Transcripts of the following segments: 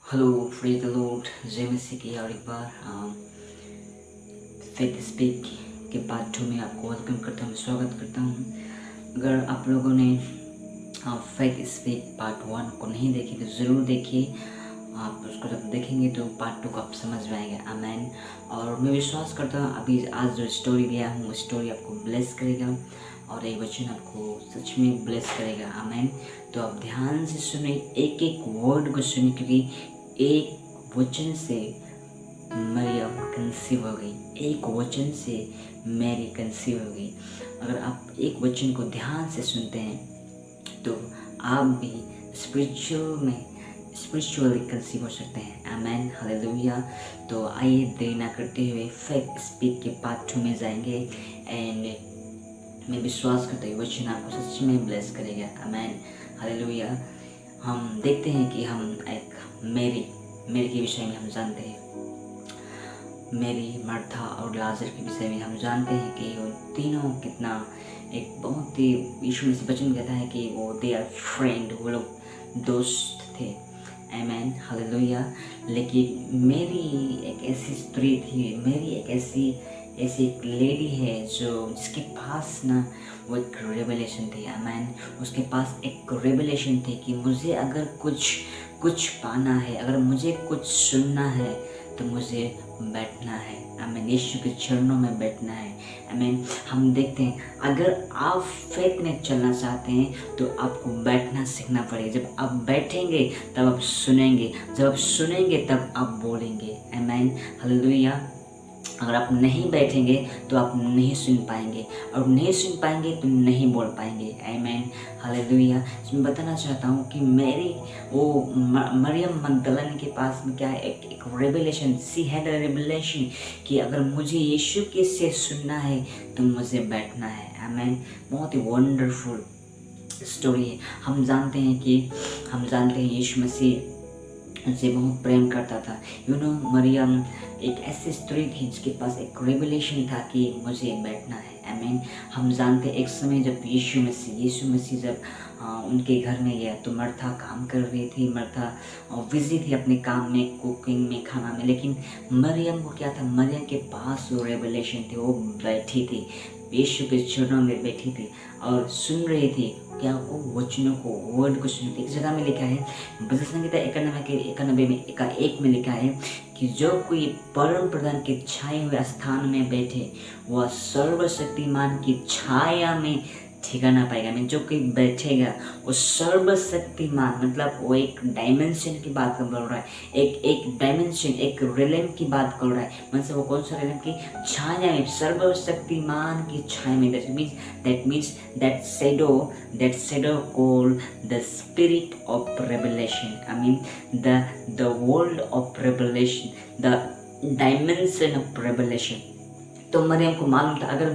Hello praise the Lord. जय मसीह की और एक बार फेथ स्पीक के पार्ट 2 में आपको वेलकम करता हूँ, स्वागत करता हूँ। अगर आप लोगों ने फेथ स्पीक पार्ट 1 को नहीं देखी तो ज़रूर देखिए। आप उसको जब देखेंगे तो पार्ट 2 को आप समझ में आएगा। आमेन। और मैं विश्वास करता हूँ अभी आज जो स्टोरी दिया हूँ वो स्टोरी आपको ब्लेस करेगा और ये वचन आपको सच में ब्लेस करेगा। आमेन। तो आप ध्यान से सुने, एक एक वर्ड को सुने, क्योंकि एक वचन से मरियम कंसीव हो गई, एक वचन से मैरी कंसीव हो गई। अगर आप एक वचन को ध्यान से सुनते हैं तो आप भी स्पिरिचुअली कंसीव हो सकते हैं। आमेन, हालेलुया। तो आइए देरी ना करते हुए फेथ स्पीक के पार्ट 2 में जाएंगे। एंड मैं विश्वास करता हूँ वचन आपको सच में ब्लेस करेगा। आमेन, हालेलुया। हम देखते हैं कि हम एक मेरी के विषय में हम जानते हैं। मेरी, मार्था और लाजर के विषय में हम जानते हैं कि वो तीनों कितना एक बहुत ही, यीशु मसीह वचन कहता है कि वो दे आर फ्रेंड, वो लोग दोस्त थे। आमेन, हालेलुया। लेकिन मेरी एक ऐसी स्त्री थी, मेरी एक ऐसी एक लेडी है जो जिसके पास ना वो एक रेवलेशन थी। आमेन, उसके पास एक रेवलेशन थी कि मुझे अगर कुछ पाना है, अगर मुझे कुछ सुनना है तो मुझे बैठना है। आमीन, यीशु के चरणों में बैठना है। आमीन। हम देखते हैं अगर आप फेथ में चलना चाहते हैं तो आपको बैठना सीखना पड़ेगा। जब आप बैठेंगे तब आप सुनेंगे, जब आप सुनेंगे तब आप बोलेंगे। आमीन, हालेलुया। अगर आप नहीं बैठेंगे तो आप नहीं सुन पाएंगे, और नहीं सुन पाएंगे तो नहीं बोल पाएंगे। आमीन, हालेलुया। मैं बताना चाहता हूँ कि मेरी वो मरियम मगदलीनी के पास में क्या है, एक revelation, she had a revelation कि अगर मुझे यीशु के से सुनना है तो मुझे बैठना है। आमीन, बहुत ही वंडरफुल स्टोरी है। हम जानते हैं यीशु मसीह उनसे बहुत प्रेम करता था। मरियम एक ऐसी स्त्री थी जिसके पास एक रेवलेशन था कि मुझे बैठना है। आमीन। हम जानते एक समय जब यीशु मसीह जब उनके घर में गया तो मर्था काम कर रही थी। मर्था बिजी थी अपने काम में, कुकिंग में, खाना में। लेकिन मरियम को क्या था, मरियम के पास वो रेवलेशन थी, वो बैठी थी, यीशु के चरणों में बैठी थी और सुन रही थी क्या, वो वचनों को, वर्ड को सुनती। एक जगह में लिखा है, भजन संहिता 91 में 1 में लिखा है कि जो कोई परम प्रधान के छाए हुए स्थान में बैठे वह सर्वशक्तिमान की छाया में ठिकाना पाएगा। मैं जो कोई बैठेगा वो सर्वशक्तिमान, मतलब वो एक डायमेंशन की बात कर रहा है, एक डायमेंशन, एक रिलेम की बात कर रहा है। मतलब वो कौन सा रिलेम की छाया में, सर्वशक्तिमान की छाया में। that means that shadow called the spirit of revelation. I mean the world of revelation, the dimension of revelation. तो मरियम को मालूम था अगर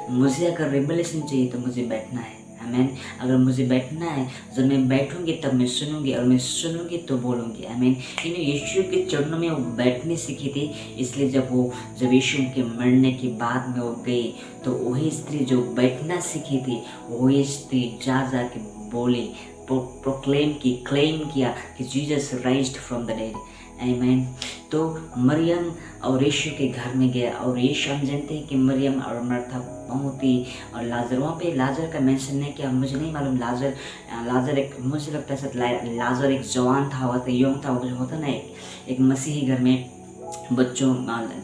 मुझे अगर रेवलेशन चाहिए तो मुझे बैठना है। आमीन। अगर मुझे बैठना है, जब मैं बैठूंगी तब मैं सुनूंगी, और मैं सुनूंगी तो बोलूंगी। आमीन। यीशु के चरणों में वो बैठने सीखी थी। इसलिए जब यीशु के मरने के बाद में वो गई तो वही स्त्री जो बैठना सीखी थी, वही स्त्री जा के बोली, प्रोक्लेम की, क्लेम किया कि जीसस राइज्ड फ्रॉम द डेड। आमीन। तो मरियम और यीशु के घर में गया, और यीशु, हम जानते हैं कि मरियम और मर्था बहुत ही, और लाजर, वहाँ पे लाजर का मेंशन नहीं किया, मुझे नहीं मालूम। लाजर एक, मुझे लगता है लाजर एक जवान था, यंग था, वो जो होता ना एक मसीही घर में बच्चों,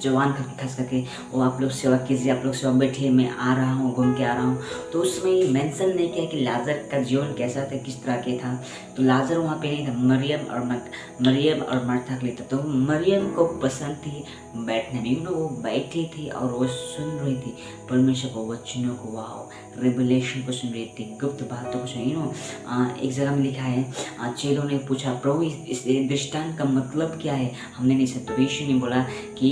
जवान खास करके, वो आप लोग सेवा कीजिए, आप लोग सेवा बैठिए, मैं आ रहा हूँ, घूम के आ रहा हूँ। तो उसमें ये मेंशन नहीं किया कि लाजर का जीवन कैसा था, किस तरह के था। तो लाजर वहाँ पे नहीं था, मरियम और मार्था के लिए था। तो मरियम को पसंद थी बैठने में, वो बैठी थी और वो सुन रही थी परमेश्वर को, वचनों को, वाह, रेवलेशन को सुन रही थी, गुप्त बातों को सुन। एक जगह में लिखा है, चेलों ने पूछा, प्रभु इस दृष्टांत का मतलब क्या है? हमने नहीं सकते। तो यीशु ने बोला कि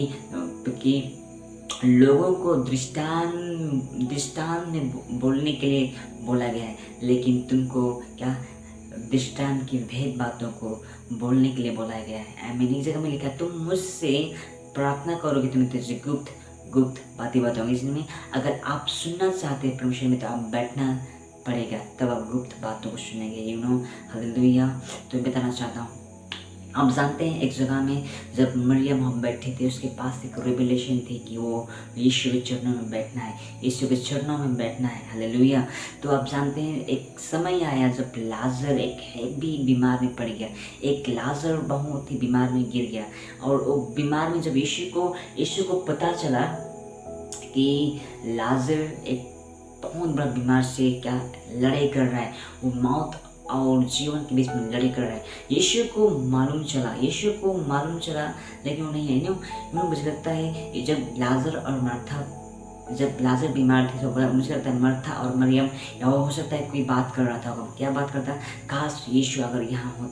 लोगों को दृष्टांत में बोलने के लिए बोला गया है, लेकिन तुमको क्या, दृष्टांत की भेद बातों को बोलने के लिए बोला गया है। आमीन। एक जगह में लिखा, तुम मुझसे प्रार्थना करोगे तो मैं तुझे गुप्त बातें बताऊंगी। इसमें अगर आप सुनना चाहते हैं परमेश्वर में तो आप बैठना पड़ेगा, तब आप गुप्त बातों को सुनेंगे। हालेलुया। तो बताना चाहता हूँ आप जानते हैं एक जगह में जब मरियम हम बैठे थे, उसके पास एक रेवलेशन थी कि वो यीशु के चरणों में बैठना है, यीशु के चरणों में बैठना है। हालेलुया। तो आप जानते हैं एक समय आया जब लाजर एक हैवी बीमार में पड़ गया, एक लाजर बहुत ही बीमार में गिर गया, और वो बीमार में जब यीशु को पता चला कि लाजर एक बहुत बड़ा बीमार से क्या लड़ाई कर रहा है, वो मौत और जीवन के बीच में लड़ाई कर रहा है, यीशु को मालूम चला, लेकिन वो नहीं है। यूँ मुझे लगता है कि जब लाजर बीमार थे तो मुझे लगता है मर्था और मरियम, या वो हो सकता है कोई बात कर रहा था। क्या बात करता? काश यीशु अगर यहाँ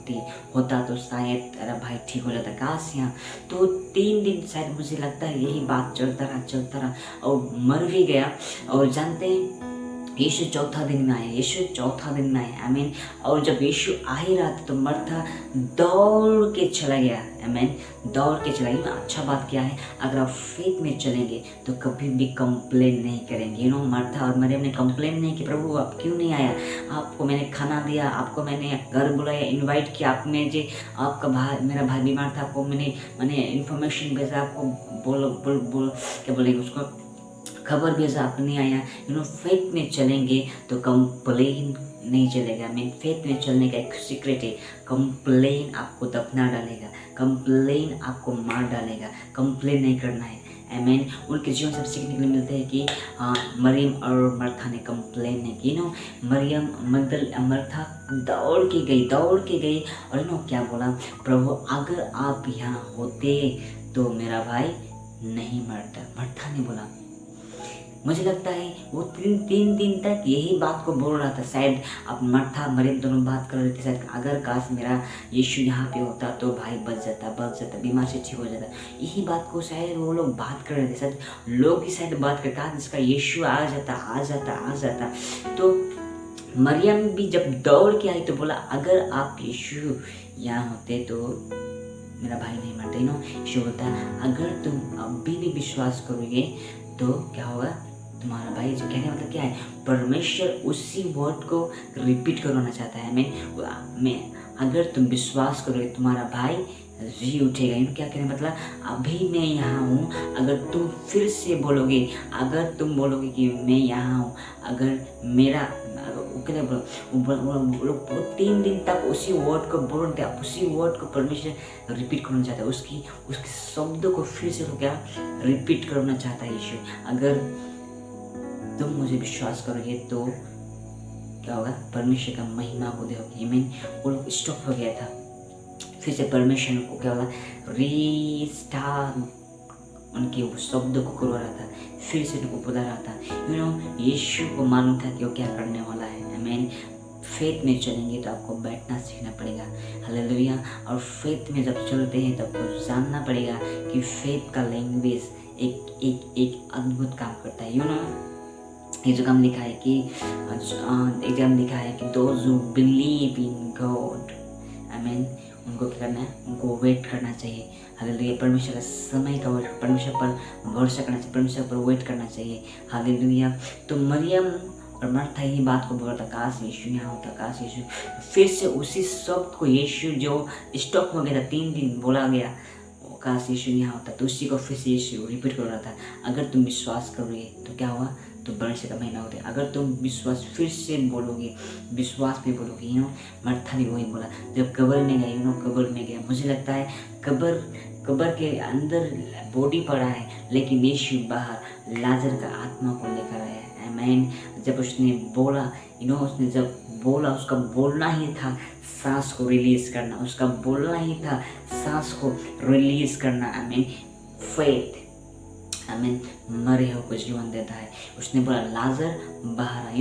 होता तो शायद तेरा भाई ठीक हो जाता, काश यहाँ। तो 3 दिन शायद मुझे लगता है यही बात चलता रहा और मर भी गया। और जानते हैं यीशु चौथा दिन में आया, आमीन। और जब यीशु आ ही रहा था तो मर्था दौड़ के चला गया, आमीन, दौड़ के चला गया। अच्छा बात क्या है, अगर आप फेथ में चलेंगे तो कभी भी कंप्लेन नहीं करेंगे। मर्था और मरियम ने कंप्लेन नहीं कि प्रभु आप क्यों नहीं आया, आपको मैंने खाना दिया, आपको मैंने घर बुलाया, इनवाइट किया, आपने जो आपका भाई, मेरा भाई बीमार था, आपको मैंने इन्फॉर्मेशन भेजा, आपको बोल क्या बोलेंगे उसको, खबर भेजा, आप नहीं आया। फेथ में चलेंगे तो कंप्लेन नहीं चलेगा। मैं फेथ में चलने का एक सीक्रेट है, कंप्लेन आपको दफना डालेगा, कंप्लेन आपको मार डालेगा, कंप्लेन नहीं करना है, आमीन। उनके जीवन से सीखने के लिए मिलते हैं कि मरियम और मर्था ने कंप्लेन नहीं की। मर्था दौड़ के गई और क्या बोला, प्रभु अगर आप यहाँ होते तो मेरा भाई नहीं मरता। मर्था ने बोला, मुझे लगता है वो तीन दिन तक यही बात को बोल रहा था। शायद अब मर्था मरियम दोनों बात कर रहे थे, शायद अगर काश मेरा यीशु यहाँ पे होता तो भाई बच जाता, बीमार से ठीक हो जाता। यही बात को शायद वो लोग बात कर रहे थे, शायद लोग ही शायद बात कर कहा जिसका यीशु आ जाता। तो मरियम भी जब दौड़ के आई तो बोला, अगर आप यीशु यहाँ होते तो मेरा भाई नहीं मरता। यीशु बोलता, अगर तुम अभी भी विश्वास करोगे तो क्या होगा, तुम्हारा भाई। जो कहने मतलब क्या है, परमेश्वर उसी वर्ड को रिपीट करवाना चाहता है। मैं अगर तुम विश्वास करोगे तुम्हारा भाई जी उठेगा। क्या कहने मतलब, अभी मैं यहाँ हूँ, अगर तुम फिर से बोलोगे, अगर तुम बोलोगे कि मैं यहाँ हूँ, अगर मेरा वो 3 दिन तक उसी वर्ड को बोलते, उसी वर्ड को परमेश्वर रिपीट करना चाहता है, उसके शब्दों को फिर से क्या रिपीट करना चाहता है यीशु। अगर तुम मुझे विश्वास करोगे तो क्या होगा, परमेश्वर का महिमा को देखोगे। आमीन। वो लोग स्टॉप हो गया था, फिर से परमेश्वर को क्या होगा, रीस्टार्ट उनके शब्दों को करवा रहा था, फिर से उनको बुला रहा था। यीशु को मालूम था कि वो क्या करने वाला है। आमीन। फेथ में चलेंगे तो आपको बैठना सीखना पड़ेगा। हालेलुया। और फेथ में जब चलते हैं तो आपको जानना पड़ेगा कि फेथ का लैंग्वेज एक अद्भुत काम करता है। ये जो काम लिखा है कि एग्जाम लिखा है कि those who believe in God, आमीन, उनको क्या करना है, उनको वेट करना चाहिए। हालेलुया। परमेश्वर का समय का वेट, परमेश्वर पर भरोसा करना चाहिए, परमेश्वर पर वेट करना चाहिए। हालेलुया। तो मरियम और मर्था ही बात को बोल रहा था, काश यीशु यहाँ होता, काश यीशु। फिर से उसी शब्द को यीशु जो स्टॉप हो गया था, 3 दिन बोला गया, काश यीशु यहाँ होता, तो उसी को फिर से यीशु रिपीट कर रहा था। अगर तुम विश्वास करोगे तो क्या हुआ, तो परमेश्वर का महीना होता है। अगर तुम विश्वास फिर से बोलोगे, विश्वास में बोलोगे। मर्था भी वही बोला जब कब्र में गया, कब्र में गया। मुझे लगता है कब्र के अंदर बॉडी पड़ा है, लेकिन यीशु बाहर लाजर का आत्मा को लेकर आया है। आमीन। जब उसने बोला, उसने जब बोला, उसका बोलना ही था सांस को रिलीज करना, उसका बोलना ही था सांस को रिलीज करना। आमीन। फेथ, आमीन, मरे हो को जीवन देता है। उसने बोला लाजर बाहर,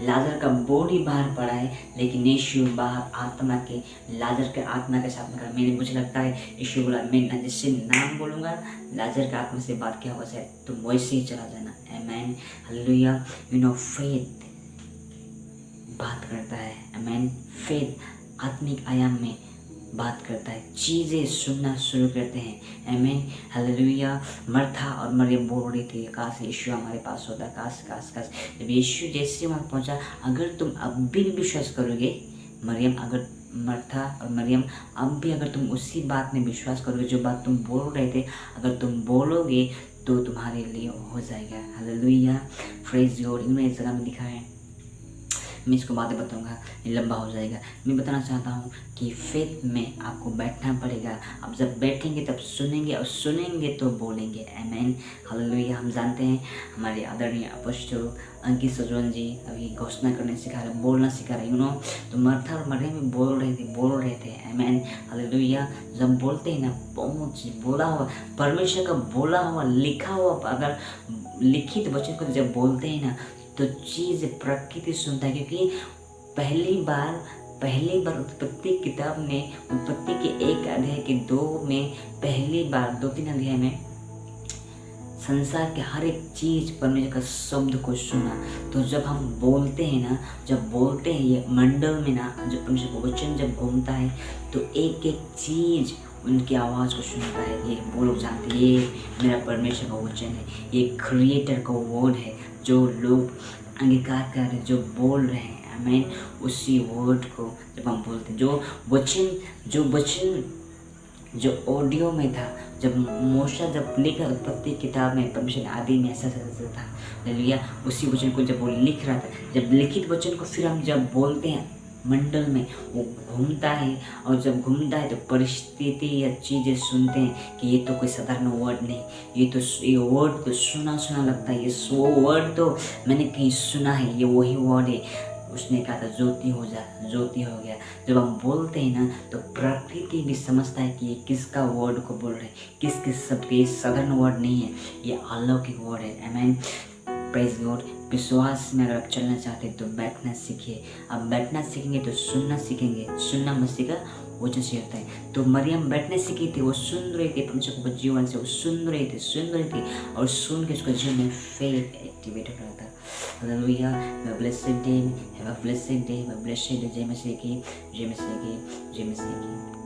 लाजर का बॉडी बाहर पड़ा है, लेकिन यीशु बाहर आत्मा के, लाजर के आत्मा के साथ में। मेरे मुझे लगता है यीशु बोला, मैं जिससे नाम बोलूँगा लाजर का आत्मा से बात क्या होगा, शायद तुम वैसे ही चला जाना। आमीन। हालेलुया। फेथ बात करता है। आमीन। फेथ आत्मिक आयाम में बात करता है, चीज़ें सुनना शुरू करते हैं। आमीन। हालेलुया। मर्था और मरियम बोल रही थी, काश यीशु हमारे पास होता, काश काश काश। जब यीशु जैसे वहाँ पहुँचा, अगर तुम अब भी विश्वास करोगे, मरियम, अगर मर्था और मरियम, अब भी अगर तुम उसी बात में विश्वास करोगे, जो बात तुम बोल रहे थे, अगर तुम बोलोगे तो तुम्हारे लिए हो जाएगा। Hallelujah, praise God. इन्होंने इस जगह में लिखा है, मैं इसको बातें बताऊंगा, ये लंबा हो जाएगा। मैं बताना चाहता हूँ कि फेथ में आपको बैठना पड़ेगा। आप जब बैठेंगे तब सुनेंगे, और सुनेंगे तो बोलेंगे। आमीन, हालेलुया। हम जानते हैं हमारे आदरणीय अपोस्टल अंकित सजवन जी अभी घोषणा करने सिखा रहे, बोलना सिखा रहे, तो मर्था और मरियम भी बोल रहे थे। आमीन, हालेलुया। जब बोलते हैं ना, बहुत चीज बोला हुआ, परमेश्वर का बोला हुआ, लिखा हुआ, अगर लिखित वचन को जब बोलते हैं ना, तो चीज़ प्रकृति सुनता है। क्योंकि पहली बार उत्पत्ति किताब में, उत्पत्ति के 1 अध्याय के 2 में, पहली बार 2-3 अध्याय में संसार के हर एक चीज परमेश्वर का शब्द को सुना। तो जब हम बोलते हैं ना, जब बोलते हैं ये मंडल में ना, जब परमेश्वर का वचन जब घूमता है, तो एक एक चीज उनकी आवाज़ को सुनता है। ये वो लोग जानते हैं, ये मेरा परमेश्वर का वचन है, ये क्रिएटर का वर्ड है, जो लोग अंगीकार कर रहे हैं, जो बोल रहे हैं। आमीन, उसी वर्ड को जब हम बोलते हैं, जो वचन जो ऑडियो में था, जब मूसा जब लिखा उत्पत्ति किताब में, परमेश्वर आदि में ऐसा था, हालेलुया, उसी वचन को जब वो लिख रहा था, जब लिखित वचन को फिर हम जब बोलते हैं मंडल में, वो घूमता है, और जब घूमता है तो परिस्थिति या चीज़ें सुनते हैं कि ये तो कोई साधारण वर्ड नहीं, ये वर्ड तो सुना लगता है, ये वर्ड तो मैंने कहीं सुना है, ये वही वर्ड है। उसने कहा था ज्योति हो जा, ज्योति हो गया। जब हम बोलते हैं ना, तो प्रकृति भी समझता है कि ये किसका वर्ड को बोल रहे हैं, किस शब्द के। ये साधारण वर्ड नहीं है, ये अलौकिक वर्ड है। आमीन, प्रेज गॉड। विश्वास में अगर आप चलना चाहते हैं तो बैठना सीखिए। आप बैठना सीखेंगे तो सुनना सीखेंगे। सुनना मसीह का वचन से होता है। तो मरियम बैठने सीखी थी, वो सुन रही थी परमेश्वर को जीवन से, वो सुन रही थी, और सुन के उसका जीवन में फेथ एक्टिवेट हो रहा था। Hallelujah, have a blessed day, have a blessed day, have a blessed day. जय मसीह की, जय मसीह की, जय मसीह की।